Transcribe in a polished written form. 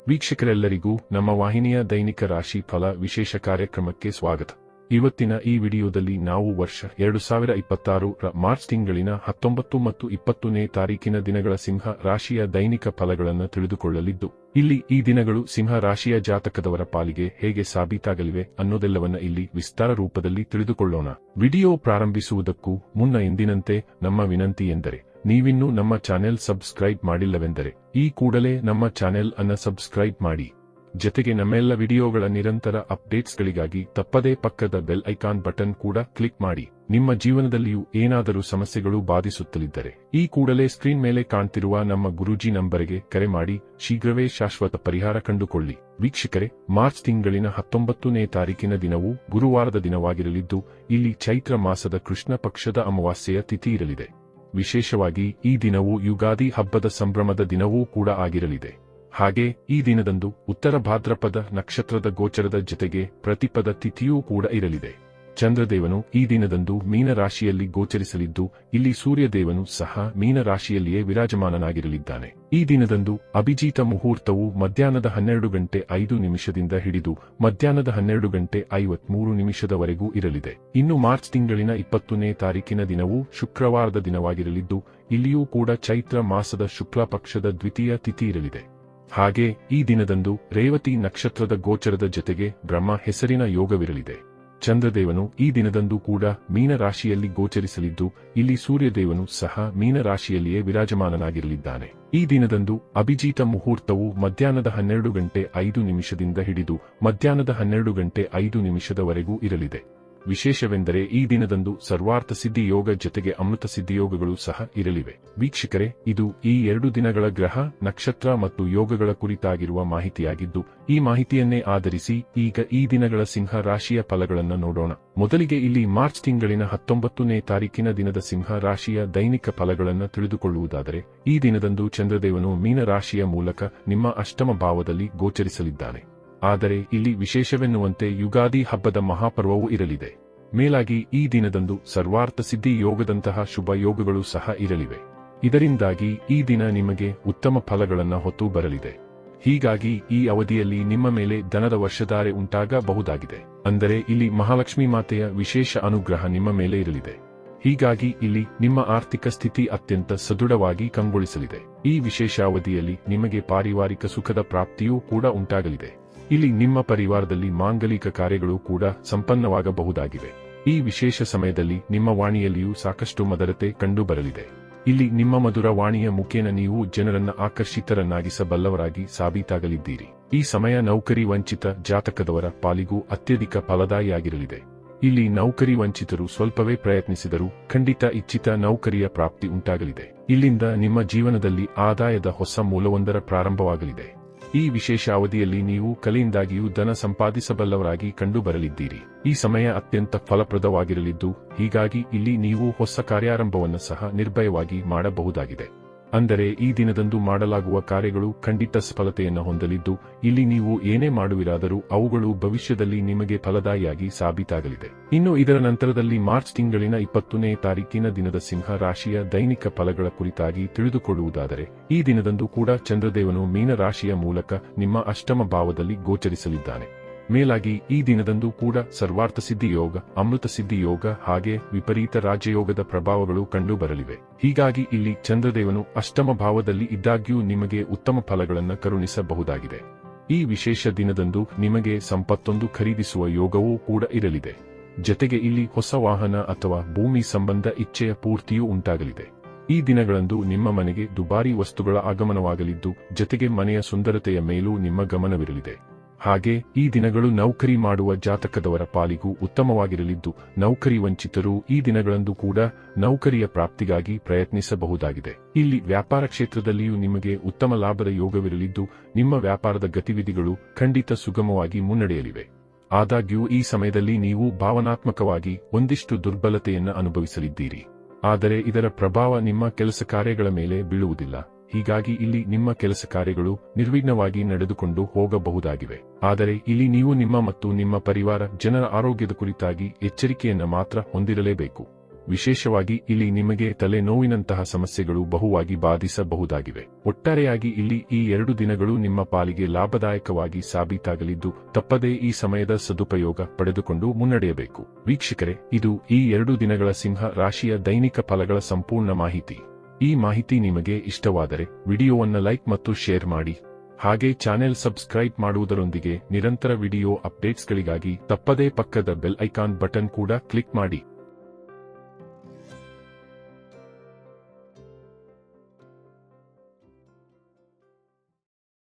ವೀಕ್ಷಕರೆಲ್ಲರಿಗೂ ನಮ್ಮ ವಾಹಿನಿಯ ದೈನಿಕ ರಾಶಿ ಫಲ ವಿಶೇಷ ಕಾರ್ಯಕ್ರಮಕ್ಕೆ ಸ್ವಾಗತ. ಇವತ್ತಿನ ಈ ವಿಡಿಯೋದಲ್ಲಿ ನಾವು ವರ್ಷ 2026 ರ ಮಾರ್ಚ್ ತಿಂಗಳಿನ 19 ಮತ್ತು 20ನೇ ತಾರೀಕಿನ ದಿನಗಳ ಸಿಂಹ ರಾಶಿಯ ದೈನಿಕ ಫಲಗಳನ್ನು ತಿಳಿದುಕೊಳ್ಳಲಿದ್ದು, ಇಲ್ಲಿ ಈ ದಿನಗಳು ಸಿಂಹ ರಾಶಿಯ ಜಾತಕದವರ ಪಾಲಿಗೆ ಹೇಗೆ ಸಾಬೀತಾಗಲಿವೆ ಅನ್ನೋದೆಲ್ಲವನ್ನ ಇಲ್ಲಿ ವಿಸ್ತಾರ ರೂಪದಲ್ಲಿ ತಿಳಿದುಕೊಳ್ಳೋಣ. ವಿಡಿಯೋ ಪ್ರಾರಂಭಿಸುವುದಕ್ಕೂ ಮುನ್ನ ಎಂದಿನಂತೆ ನಮ್ಮ ವಿನಂತಿ ಎಂದರೆ, ನೀವಿನ್ನೂ ನಮ್ಮ ಚಾನೆಲ್ ಸಬ್ಸ್ಕ್ರೈಬ್ ಮಾಡಿಲ್ಲವೆಂದರೆ ಈ ಕೂಡಲೇ ನಮ್ಮ ಚಾನೆಲ್ ಅನ್ನು ಸಬ್ಸ್ಕ್ರೈಬ್ ಮಾಡಿ. ಜೊತೆಗೆ ನಮ್ಮೆಲ್ಲ ವಿಡಿಯೋಗಳ ನಿರಂತರ ಅಪ್ಡೇಟ್ಸ್ಗಳಿಗಾಗಿ ತಪ್ಪದೇ ಪಕ್ಕದ ಬೆಲ್ ಐಕಾನ್ ಬಟನ್ ಕೂಡ ಕ್ಲಿಕ್ ಮಾಡಿ. ನಿಮ್ಮ ಜೀವನದಲ್ಲಿಯೂ ಏನಾದರೂ ಸಮಸ್ಯೆಗಳು ಬಾಧಿಸುತ್ತಲಿದ್ದರೆ ಈ ಕೂಡಲೇ ಸ್ಕ್ರೀನ್ ಮೇಲೆ ಕಾಣ್ತಿರುವ ನಮ್ಮ ಗುರೂಜಿ ನಂಬರ್ಗೆ ಕರೆ ಮಾಡಿ ಶೀಘ್ರವೇ ಶಾಶ್ವತ ಪರಿಹಾರ ಕಂಡುಕೊಳ್ಳಿ. ವೀಕ್ಷಕರೇ, ಮಾರ್ಚ್ ತಿಂಗಳಿನ 19ನೇ ತಾರೀಕಿನ ದಿನವು ಗುರುವಾರದ ದಿನವಾಗಿರಲಿದ್ದು, ಇಲ್ಲಿ ಚೈತ್ರ ಮಾಸದ ಕೃಷ್ಣ ಪಕ್ಷದ ಅಮಾವಾಸ್ಯೆಯ ತಿಥಿ ಇರಲಿದೆ. ವಿಶೇಷವಾಗಿ ಈ ದಿನವು ಯುಗಾದಿ ಹಬ್ಬದ ಸಂಭ್ರಮದ ದಿನವೂ ಕೂಡ ಆಗಿರಲಿದೆ. ಹಾಗೆ ಈ ದಿನದಂದು ಉತ್ತರ ಭಾದ್ರಪದ ನಕ್ಷತ್ರದ ಗೋಚರದ ಜೊತೆಗೆ ಪ್ರತಿಪದ ತಿಥಿಯೂ ಕೂಡ ಇರಲಿದೆ. ಚಂದ್ರದೇವನು ಈ ದಿನದಂದು ಮೀನ ರಾಶಿಯಲ್ಲಿ ಗೋಚರಿಸಲಿದ್ದು, ಇಲ್ಲಿ ಸೂರ್ಯದೇವನು ಸಹ ಮೀನ ರಾಶಿಯಲ್ಲಿಯೇ ವಿರಾಜಮಾನನಾಗಿರಲಿದ್ದಾನೆ. ಈ ದಿನದಂದು ಅಭಿಜಿತ ಮುಹೂರ್ತವು ಮಧ್ಯಾಹ್ನದ 12:05 ಹಿಡಿದು ಮಧ್ಯಾಹ್ನದ 12:53 ಇರಲಿದೆ. ಇನ್ನು ಮಾರ್ಚ್ ತಿಂಗಳಿನ 20ನೇ ತಾರೀಕಿನ ದಿನವು ಶುಕ್ರವಾರದ ದಿನವಾಗಿರಲಿದ್ದು, ಇಲ್ಲಿಯೂ ಕೂಡ ಚೈತ್ರ ಮಾಸದ ಶುಕ್ಲ ಪಕ್ಷದ ದ್ವಿತೀಯ ತಿಥಿ ಇರಲಿದೆ. ಹಾಗೆ ಈ ದಿನದಂದು ರೇವತಿ ನಕ್ಷತ್ರದ ಗೋಚರದ ಜೊತೆಗೆ ಬ್ರಹ್ಮ ಹೆಸರಿನ ಯೋಗವಿರಲಿದೆ. ಚಂದ್ರದೇವನು ಈ ದಿನದಂದು ಕೂಡ ಮೀನ ರಾಶಿಯಲ್ಲಿ ಗೋಚರಿಸಲಿದ್ದು, ಇಲ್ಲಿ ಸೂರ್ಯದೇವನು ಸಹ ಮೀನ ರಾಶಿಯಲ್ಲಿಯೇ ವಿರಾಜಮಾನನಾಗಿರಲಿದ್ದಾನೆ. ಈ ದಿನದಂದು ಅಭಿಜಿತ ಮುಹೂರ್ತವು ಮಧ್ಯಾಹ್ನದ 12:05 ಹಿಡಿದು ಮಧ್ಯಾಹ್ನದ 12:05 ಇರಲಿದೆ. ವಿಶೇಷವೆಂದರೆ ಈ ದಿನದಂದು ಸರ್ವಾರ್ಥ ಸಿದ್ಧಿ ಯೋಗ ಜೊತೆಗೆ ಅಮೃತ ಸಿದ್ಧಿಯೋಗಗಳು ಸಹ ಇರಲಿವೆ. ವೀಕ್ಷಕರೇ, ಇದು ಈ 2 ದಿನಗಳ ಗ್ರಹ, ನಕ್ಷತ್ರ ಮತ್ತು ಯೋಗಗಳ ಕುರಿತಾಗಿರುವ ಮಾಹಿತಿಯಾಗಿದ್ದು, ಈ ಮಾಹಿತಿಯನ್ನೇ ಆಧರಿಸಿ ಈಗ ಈ ದಿನಗಳ ಸಿಂಹ ರಾಶಿಯ ಫಲಗಳನ್ನು ನೋಡೋಣ. ಮೊದಲಿಗೆ ಇಲ್ಲಿ ಮಾರ್ಚ್ ತಿಂಗಳಿನ 19ನೇ ತಾರೀಕಿನ ದಿನದ ಸಿಂಹ ರಾಶಿಯ ದೈನಿಕ ಫಲಗಳನ್ನು ತಿಳಿದುಕೊಳ್ಳುವುದಾದರೆ, ಈ ದಿನದಂದು ಚಂದ್ರದೇವನು ಮೀನ ರಾಶಿಯ ಮೂಲಕ ನಿಮ್ಮ ಅಷ್ಟಮ ಭಾವದಲ್ಲಿ ಗೋಚರಿಸಲಿದ್ದಾನೆ. ಆದರೆ ಇಲ್ಲಿ ವಿಶೇಷವೆನ್ನುವಂತೆ ಯುಗಾದಿ ಹಬ್ಬದ ಮಹಾಪರ್ವವೂ ಇರಲಿದೆ. ಮೇಲಾಗಿ ಈ ದಿನದಂದು ಸರ್ವಾರ್ಥ ಸಿದ್ಧಿ ಯೋಗದಂತಹ ಶುಭ ಯೋಗಗಳು ಸಹ ಇರಲಿವೆ. ಇದರಿಂದಾಗಿ ಈ ದಿನ ನಿಮಗೆ ಉತ್ತಮ ಫಲಗಳನ್ನು ಹೊತ್ತು ಬರಲಿದೆ. ಹೀಗಾಗಿ ಈ ಅವಧಿಯಲ್ಲಿ ನಿಮ್ಮ ಮೇಲೆ ಧನದ ವರ್ಷಧಾರೆ ಉಂಟಾಗಬಹುದಾಗಿದೆ. ಅಂದರೆ ಇಲ್ಲಿ ಮಹಾಲಕ್ಷ್ಮೀ ಮಾತೆಯ ವಿಶೇಷ ಅನುಗ್ರಹ ನಿಮ್ಮ ಮೇಲೆ ಇರಲಿದೆ. ಹೀಗಾಗಿ ಇಲ್ಲಿ ನಿಮ್ಮ ಆರ್ಥಿಕ ಸ್ಥಿತಿ ಅತ್ಯಂತ ಸದೃಢವಾಗಿ ಕಂಗೊಳಿಸಲಿದೆ. ಈ ವಿಶೇಷ ಅವಧಿಯಲ್ಲಿ ನಿಮಗೆ ಪಾರಿವಾರಿಕ ಸುಖದ ಪ್ರಾಪ್ತಿಯೂ ಕೂಡ ಉಂಟಾಗಲಿದೆ. ಇಲ್ಲಿ ನಿಮ್ಮ ಪರಿವಾರದಲ್ಲಿ ಮಾಂಗಲಿಕ ಕಾರ್ಯಗಳು ಕೂಡ ಸಂಪನ್ನವಾಗಬಹುದಾಗಿವೆ. ಈ ವಿಶೇಷ ಸಮಯದಲ್ಲಿ ನಿಮ್ಮ ವಾಣಿಯಲ್ಲಿಯೂ ಸಾಕಷ್ಟು ಮಧುರತೆ ಕಂಡುಬರಲಿದೆ. ಇಲ್ಲಿ ನಿಮ್ಮ ಮಧುರ ವಾಣಿಯ ಮುಖೇನ ನೀವು ಜನರನ್ನ ಆಕರ್ಷಿತರನ್ನಾಗಿಸಬಲ್ಲವರಾಗಿ ಸಾಬೀತಾಗಲಿದ್ದೀರಿ. ಈ ಸಮಯ ನೌಕರಿ ವಂಚಿತ ಜಾತಕದವರ ಪಾಲಿಗೂ ಅತ್ಯಧಿಕ ಫಲದಾಯಿಯಾಗಿರಲಿದೆ. ಇಲ್ಲಿ ನೌಕರಿ ವಂಚಿತರು ಸ್ವಲ್ಪವೇ ಪ್ರಯತ್ನಿಸಿದರೂ ಖಂಡಿತ ಇಚ್ಛಿತ ನೌಕರಿಯ ಪ್ರಾಪ್ತಿ ಉಂಟಾಗಲಿದೆ. ಇಲ್ಲಿಂದ ನಿಮ್ಮ ಜೀವನದಲ್ಲಿ ಆದಾಯದ ಹೊಸ ಮೂಲವೊಂದರ ಪ್ರಾರಂಭವಾಗಲಿದೆ. ಈ ವಿಶೇಷ ಅವಧಿಯಲ್ಲಿ ನೀವು ಕಲೆಯಿಂದಾಗಿಯೂ ಧನ ಸಂಪಾದಿಸಬಲ್ಲವರಾಗಿ ಕಂಡುಬರಲಿದ್ದೀರಿ. ಈ ಸಮಯ ಅತ್ಯಂತ ಫಲಪ್ರದವಾಗಿರಲಿದ್ದು, ಹೀಗಾಗಿ ಇಲ್ಲಿ ನೀವು ಹೊಸ ಕಾರ್ಯಾರಂಭವನ್ನು ಸಹ ನಿರ್ಭಯವಾಗಿ ಮಾಡಬಹುದಾಗಿದೆ. ಅಂದರೆ ಈ ದಿನದಂದು ಮಾಡಲಾಗುವ ಕಾರ್ಯಗಳು ಖಂಡಿತ ಸಫಲತೆಯನ್ನು ಹೊಂದಲಿದ್ದು, ಇಲ್ಲಿ ನೀವು ಏನೇ ಮಾಡುವಿರಾದರೂ ಅವುಗಳು ಭವಿಷ್ಯದಲ್ಲಿ ನಿಮಗೆ ಫಲದಾಯಿಯಾಗಿ ಸಾಬೀತಾಗಲಿದೆ. ಇನ್ನು ಇದರ ನಂತರದಲ್ಲಿ ಮಾರ್ಚ್ ತಿಂಗಳಿನ 20ನೇ ತಾರೀಕಿನ ದಿನದ ಸಿಂಹ ರಾಶಿಯ ದೈನಿಕ ಫಲಗಳ ಕುರಿತಾಗಿ ತಿಳಿದುಕೊಳ್ಳುವುದಾದರೆ, ಈ ದಿನದಂದು ಕೂಡ ಚಂದ್ರದೇವನು ಮೀನ ರಾಶಿಯ ಮೂಲಕ ನಿಮ್ಮ ಅಷ್ಟಮ ಭಾವದಲ್ಲಿ ಗೋಚರಿಸಲಿದ್ದಾನೆ. ಮೇಲಾಗಿ ಈ ದಿನದಂದು ಕೂಡ ಸರ್ವಾರ್ಥ ಸಿದ್ಧಿ ಯೋಗ, ಅಮೃತ ಸಿದ್ಧಿ ಯೋಗ ಹಾಗೆ ವಿಪರೀತ ರಾಜಯೋಗದ ಪ್ರಭಾವಗಳು ಕಂಡುಬರಲಿವೆ. ಹೀಗಾಗಿ ಇಲ್ಲಿ ಚಂದ್ರದೇವನು ಅಷ್ಟಮ ಭಾವದಲ್ಲಿ ಇದ್ದಾಗ್ಯೂ ನಿಮಗೆ ಉತ್ತಮ ಫಲಗಳನ್ನು ಕರುಣಿಸಬಹುದಾಗಿದೆ. ಈ ವಿಶೇಷ ದಿನದಂದು ನಿಮಗೆ ಸಂಪತ್ತೊಂದು ಖರೀದಿಸುವ ಯೋಗವೂ ಕೂಡ ಇರಲಿದೆ. ಜೊತೆಗೆ ಇಲ್ಲಿ ಹೊಸ ವಾಹನ ಅಥವಾ ಭೂಮಿ ಸಂಬಂಧ ಇಚ್ಛೆಯ ಪೂರ್ತಿಯೂ ಉಂಟಾಗಲಿದೆ. ಈ ದಿನಗಳಂದು ನಿಮ್ಮ ಮನೆಗೆ ದುಬಾರಿ ವಸ್ತುಗಳ ಆಗಮನವಾಗಲಿದ್ದು, ಜೊತೆಗೆ ಮನೆಯ ಸುಂದರತೆಯ ಮೇಲೂ ನಿಮ್ಮ ಗಮನವಿರಲಿದೆ. ಹಾಗೆ ಈ ದಿನಗಳು ನೌಕರಿ ಮಾಡುವ ಜಾತಕದವರ ಪಾಲಿಗೂ ಉತ್ತಮವಾಗಿರಲಿದ್ದು, ನೌಕರಿ ವಂಚಿತರು ಈ ದಿನಗಳಂದು ಕೂಡ ನೌಕರಿಯ ಪ್ರಾಪ್ತಿಗಾಗಿ ಪ್ರಯತ್ನಿಸಬಹುದಾಗಿದೆ. ಇಲ್ಲಿ ವ್ಯಾಪಾರ ಕ್ಷೇತ್ರದಲ್ಲಿಯೂ ನಿಮಗೆ ಉತ್ತಮ ಲಾಭದ ಯೋಗವಿರಲಿದ್ದು, ನಿಮ್ಮ ವ್ಯಾಪಾರದ ಗತಿವಿಧಿಗಳು ಖಂಡಿತ ಸುಗಮವಾಗಿ ಮುನ್ನಡೆಯಲಿವೆ. ಆದಾಗ್ಯೂ ಈ ಸಮಯದಲ್ಲಿ ನೀವು ಭಾವನಾತ್ಮಕವಾಗಿ ಒಂದಿಷ್ಟು ದುರ್ಬಲತೆಯನ್ನು ಅನುಭವಿಸಲಿದ್ದೀರಿ. ಆದರೆ ಇದರ ಪ್ರಭಾವ ನಿಮ್ಮ ಕೆಲಸ ಕಾರ್ಯಗಳ ಮೇಲೆ ಬೀಳುವುದಿಲ್ಲ. ಹೀಗಾಗಿ ಇಲ್ಲಿ ನಿಮ್ಮ ಕೆಲಸ ಕಾರ್ಯಗಳು ನಿರ್ವಿಘ್ನವಾಗಿ ನಡೆದುಕೊಂಡು ಹೋಗಬಹುದಾಗಿವೆ. ಆದರೆ ಇಲ್ಲಿ ನೀವು ನಿಮ್ಮ ಮತ್ತು ನಿಮ್ಮ ಪರಿವಾರ ಜನರ ಆರೋಗ್ಯದ ಕುರಿತಾಗಿ ಎಚ್ಚರಿಕೆಯನ್ನು ಮಾತ್ರ ಹೊಂದಿರಲೇಬೇಕು. ವಿಶೇಷವಾಗಿ ಇಲ್ಲಿ ನಿಮಗೆ ತಲೆನೋವಿನಂತಹ ಸಮಸ್ಯೆಗಳು ಬಹುವಾಗಿ ಬಾಧಿಸಬಹುದಾಗಿವೆ. ಒಟ್ಟಾರೆಯಾಗಿ ಇಲ್ಲಿ ಈ 2 ದಿನಗಳು ನಿಮ್ಮ ಪಾಲಿಗೆ ಲಾಭದಾಯಕವಾಗಿ ಸಾಬೀತಾಗಲಿದ್ದು ತಪ್ಪದೇ ಈ ಸಮಯದ ಸದುಪಯೋಗ ಪಡೆದುಕೊಂಡು ಮುನ್ನಡೆಯಬೇಕು. ವೀಕ್ಷಕರೇ, ಇದು ಈ 2 ದಿನಗಳ ಸಿಂಹ ರಾಶಿಯ ದೈನಿಕ ಫಲಗಳ ಸಂಪೂರ್ಣ ಮಾಹಿತಿ. ಈ ಮಾಹಿತಿ ನಿಮಗೆ ಇಷ್ಟವಾದರೆ ವಿಡಿಯೋವನ್ನು ಲೈಕ್ ಮತ್ತು ಶೇರ್ ಮಾಡಿ. ಹಾಗೆ ಚಾನೆಲ್ ಸಬ್ಸ್ಕ್ರೈಬ್ ಮಾಡುವುದರೊಂದಿಗೆ ನಿರಂತರ ವಿಡಿಯೋ ಅಪ್ಡೇಟ್ಸ್ಗಳಿಗಾಗಿ ತಪ್ಪದೇ ಪಕ್ಕದ ಬೆಲ್ ಐಕಾನ್ ಬಟನ್ ಕೂಡ ಕ್ಲಿಕ್ ಮಾಡಿ.